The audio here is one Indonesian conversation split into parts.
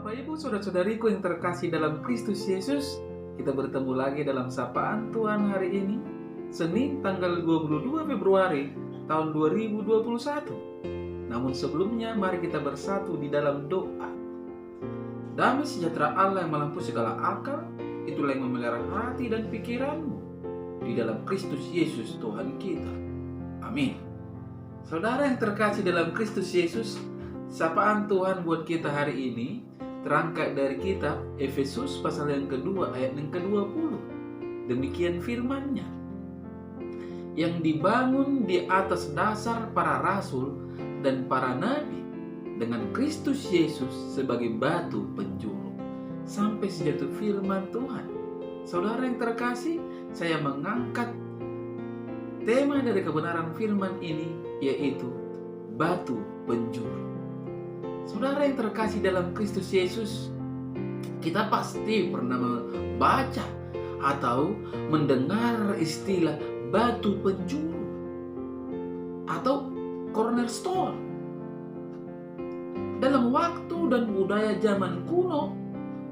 Bapak Ibu, saudara-saudariku yang terkasih dalam Kristus Yesus, kita bertemu lagi dalam sapaan Tuhan hari ini, Senin tanggal 22 Februari tahun 2021. Namun sebelumnya, mari kita bersatu di dalam doa. Damai sejahtera Allah yang melampaui segala akal, itulah yang memelihara hati dan pikiranmu di dalam Kristus Yesus Tuhan kita. Amin. Saudara yang terkasih dalam Kristus Yesus, sapaan Tuhan buat kita hari ini terangkat dari kitab Efesus pasal yang kedua ayat yang ke-20. Demikian firman-Nya. Yang dibangun di atas dasar para rasul dan para nabi, dengan Kristus Yesus sebagai batu penjuru. Sampai sejatuh firman Tuhan. Saudara yang terkasih, saya mengangkat tema dari kebenaran firman ini, yaitu batu penjuru. Saudara yang terkasih dalam Kristus Yesus, kita pasti pernah membaca atau mendengar istilah batu penjuru atau cornerstone. Dalam waktu dan budaya zaman kuno,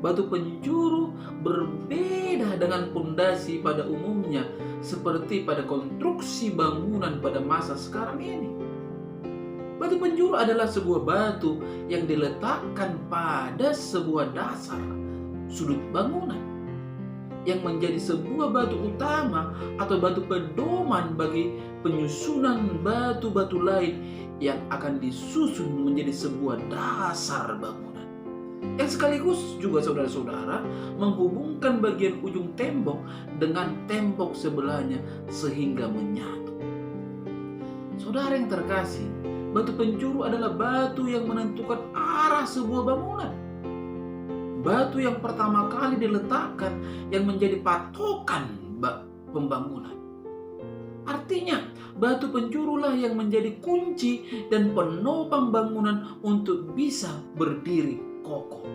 batu penjuru berbeda dengan pondasi pada umumnya seperti pada konstruksi bangunan pada masa sekarang ini. Batu penjuru adalah sebuah batu yang diletakkan pada sebuah dasar sudut bangunan yang menjadi sebuah batu utama atau batu pedoman bagi penyusunan batu-batu lain yang akan disusun menjadi sebuah dasar bangunan. Yang sekaligus juga saudara-saudara menghubungkan bagian ujung tembok dengan tembok sebelahnya sehingga menyatu. Saudara yang terkasih, batu penjuru adalah batu yang menentukan arah sebuah bangunan. Batu yang pertama kali diletakkan yang menjadi patokan pembangunan. Artinya, batu penjurulah yang menjadi kunci dan penopang bangunan untuk bisa berdiri kokoh.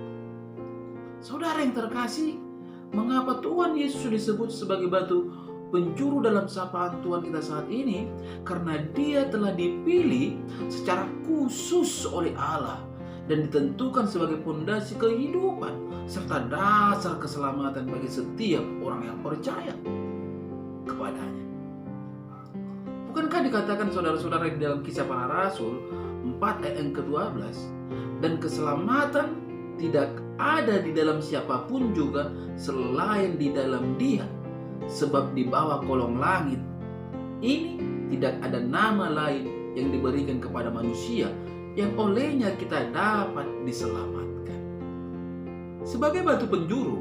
Saudara yang terkasih, mengapa Tuhan Yesus disebut sebagai batu penjuru dalam sapaan Tuhan kita saat ini? Karena Dia telah dipilih secara khusus oleh Allah dan ditentukan sebagai pondasi kehidupan serta dasar keselamatan bagi setiap orang yang percaya kepadanya. Bukankah dikatakan saudara-saudara di dalam Kisah Para Rasul 4 ayat yang ke-12, dan keselamatan tidak ada di dalam siapapun juga selain di dalam Dia, sebab di bawah kolong langit ini tidak ada nama lain yang diberikan kepada manusia yang olehnya kita dapat diselamatkan. Sebagai batu penjuru,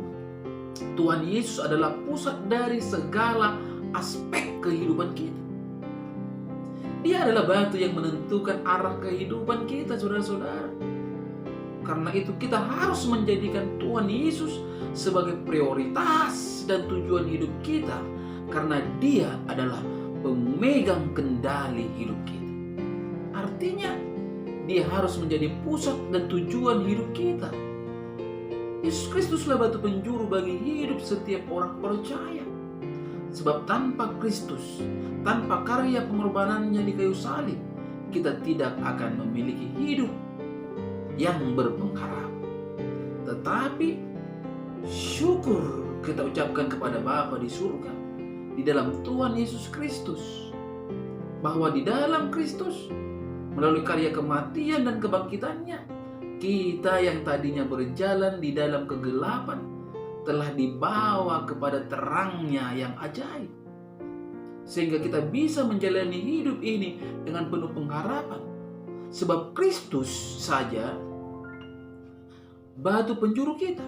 Tuhan Yesus adalah pusat dari segala aspek kehidupan kita. Dia adalah batu yang menentukan arah kehidupan kita, saudara-saudara. Karena itu kita harus menjadikan Tuhan Yesus sebagai prioritas dan tujuan hidup kita, karena Dia adalah pemegang kendali hidup kita. Artinya, Dia harus menjadi pusat dan tujuan hidup kita. Yesus Kristuslah batu penjuru bagi hidup setiap orang percaya. Sebab tanpa Kristus, tanpa karya pengorbanannya di kayu salib, kita tidak akan memiliki hidup yang berpengharap. Tetapi syukur kita ucapkan kepada Bapa di surga, di dalam Tuhan Yesus Kristus, bahwa di dalam Kristus, melalui karya kematian dan kebangkitannya, kita yang tadinya berjalan di dalam kegelapan telah dibawa kepada terangnya yang ajaib, sehingga kita bisa menjalani hidup ini dengan penuh pengharapan. Sebab Kristus saja batu penjuru kita,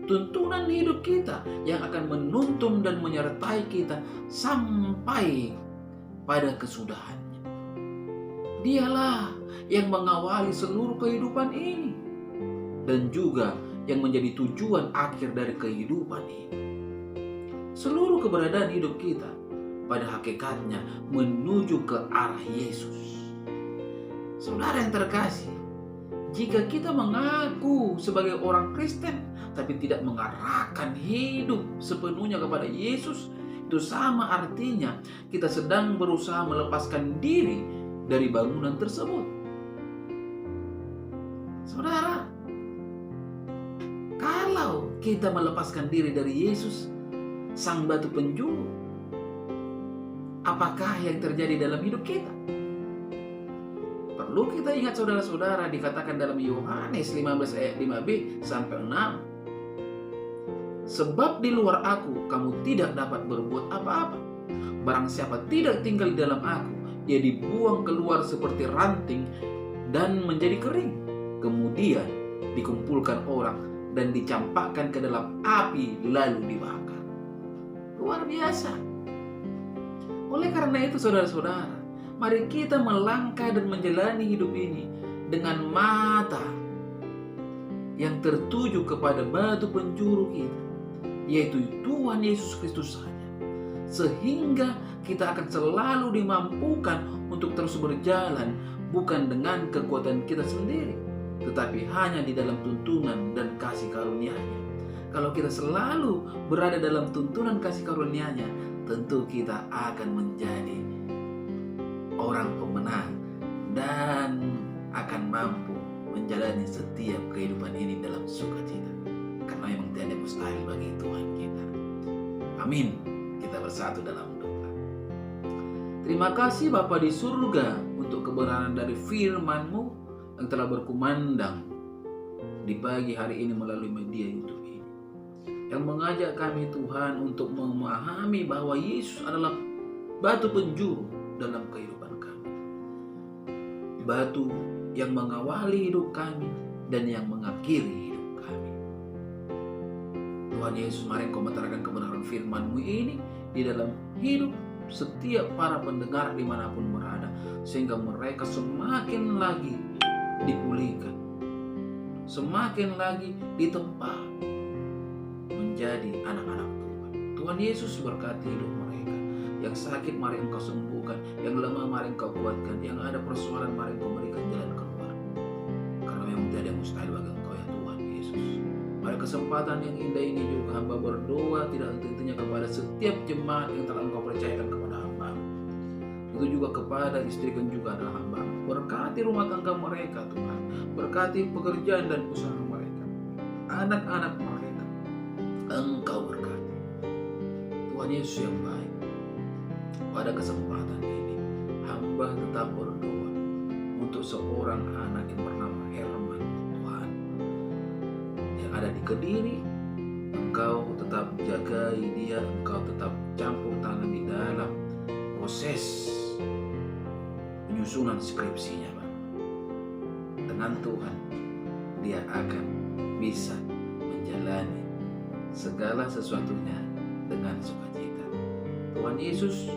tuntunan hidup kita yang akan menuntun dan menyertai kita sampai pada kesudahannya. Dialah yang mengawali seluruh kehidupan ini dan juga yang menjadi tujuan akhir dari kehidupan ini. Seluruh keberadaan hidup kita pada hakikatnya menuju ke arah Yesus. Saudara yang terkasih, jika kita mengaku sebagai orang Kristen tapi tidak mengarahkan hidup sepenuhnya kepada Yesus, itu sama artinya kita sedang berusaha melepaskan diri dari bangunan tersebut. Saudara, kita melepaskan diri dari Yesus, sang batu penjuru, apakah yang terjadi dalam hidup kita? Perlu kita ingat saudara-saudara, dikatakan dalam Yohanes 15 ayat 5b sampai 6. Sebab di luar aku kamu tidak dapat berbuat apa-apa. Barang siapa tidak tinggal di dalam aku, ia dibuang keluar seperti ranting dan menjadi kering. Kemudian dikumpulkan orang dan dicampakkan ke dalam api lalu dibakar. Luar biasa. Oleh karena itu saudara-saudara, mari kita melangkah dan menjalani hidup ini dengan mata yang tertuju kepada batu penjuru kita, yaitu Tuhan Yesus Kristus saja. Sehingga kita akan selalu dimampukan untuk terus berjalan, bukan dengan kekuatan kita sendiri, tetapi hanya di dalam tuntunan dan kasih karunia-Nya. Kalau kita selalu berada dalam tuntunan kasih karunia-Nya, tentu kita akan menjadi orang pemenang dan akan mampu menjalani setiap kehidupan ini dalam sukacita. Karena memang tiada mustahil bagi Tuhan kita. Amin. Kita bersatu dalam doa. Terima kasih Bapa di surga untuk kebenaran dari firman-Mu yang telah berkumandang di pagi hari ini melalui media YouTube ini, yang mengajak kami Tuhan untuk memahami bahwa Yesus adalah batu penjuru dalam kehidupan kami, batu yang mengawali hidup kami dan yang mengakhiri hidup kami. Tuhan Yesus, mari Engkau menerangkan kebenaran firman-Mu ini di dalam hidup setiap para pendengar dimanapun berada, sehingga mereka semakin lagi dipulihkan, semakin lagi ditempa menjadi anak-anak Tuhan. Tuhan Yesus berkati hidup mereka. Yang sakit mari Engkau sembuhkan, yang lemah mari Engkau kuatkan, yang ada persoalan mari Engkau berikan jalan keluar. Karena memang tiada mustahil bagi Engkau ya Tuhan Yesus. Pada kesempatan yang indah ini juga hamba berdoa tidak henti-hentinya kepada setiap jemaat yang telah Engkau percayakan kepada hamba. Itu juga kepada istri dan juga adalah hamba. Berkati rumah tangga mereka Tuhan, berkati pekerjaan dan usaha mereka, anak-anak mereka Engkau berkati. Tuhan Yesus yang baik, pada kesempatan ini hamba tetap berdoa untuk seorang anak yang bernama Herman Tuhan, yang ada di Kediri. Engkau tetap jagai dia, Engkau tetap campur tangan di dalam proses penyusunan skripsinya, Pak. Dengan Tuhan dia akan bisa menjalani segala sesuatunya dengan sukacita. Tuhan Yesus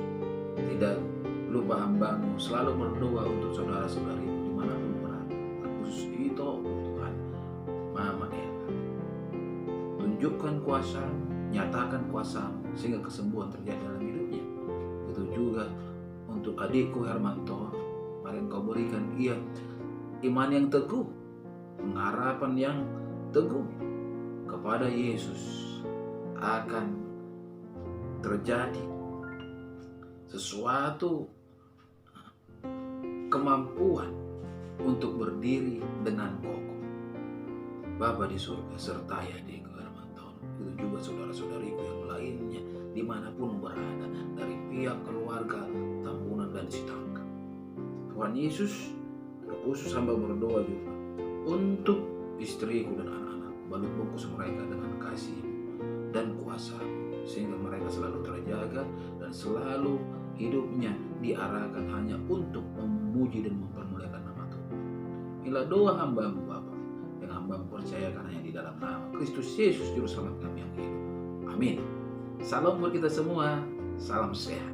tidak lupa hamba-Mu selalu berdoa untuk saudara-saudarimu dimanapun berada, khusus itu Tuhan, Mama Ella. Tunjukkan kuasa-Mu, nyatakan kuasa-Mu sehingga kesembuhan terjadi dalam hidupnya. Itu juga untuk adikku Hermanto, mari Engkau berikan ia iman yang teguh, pengharapan yang teguh kepada Yesus. Akan terjadi sesuatu kemampuan untuk berdiri dengan kokoh. Bapa di surga, sertai adikku Hermanto, itu juga saudara-saudariku yang lainnya dimanapun berada, dari pihak keluarga, Tambunan dan Sitangka. Tuhan Yesus, khusus hamba berdoa juga untuk istriku dan anak-anak, balut bungkus mereka dengan kasih dan kuasa, sehingga mereka selalu terjaga dan selalu hidupnya diarahkan hanya untuk memuji dan mempermuliakan nama Tuhan. Inilah doa hamba-Mu Bapa, yang hamba-Mu percayakan hanya di dalam nama Kristus Yesus Juru Selamat kami yang hidup. Amin. Salam buat kita semua, salam sehat.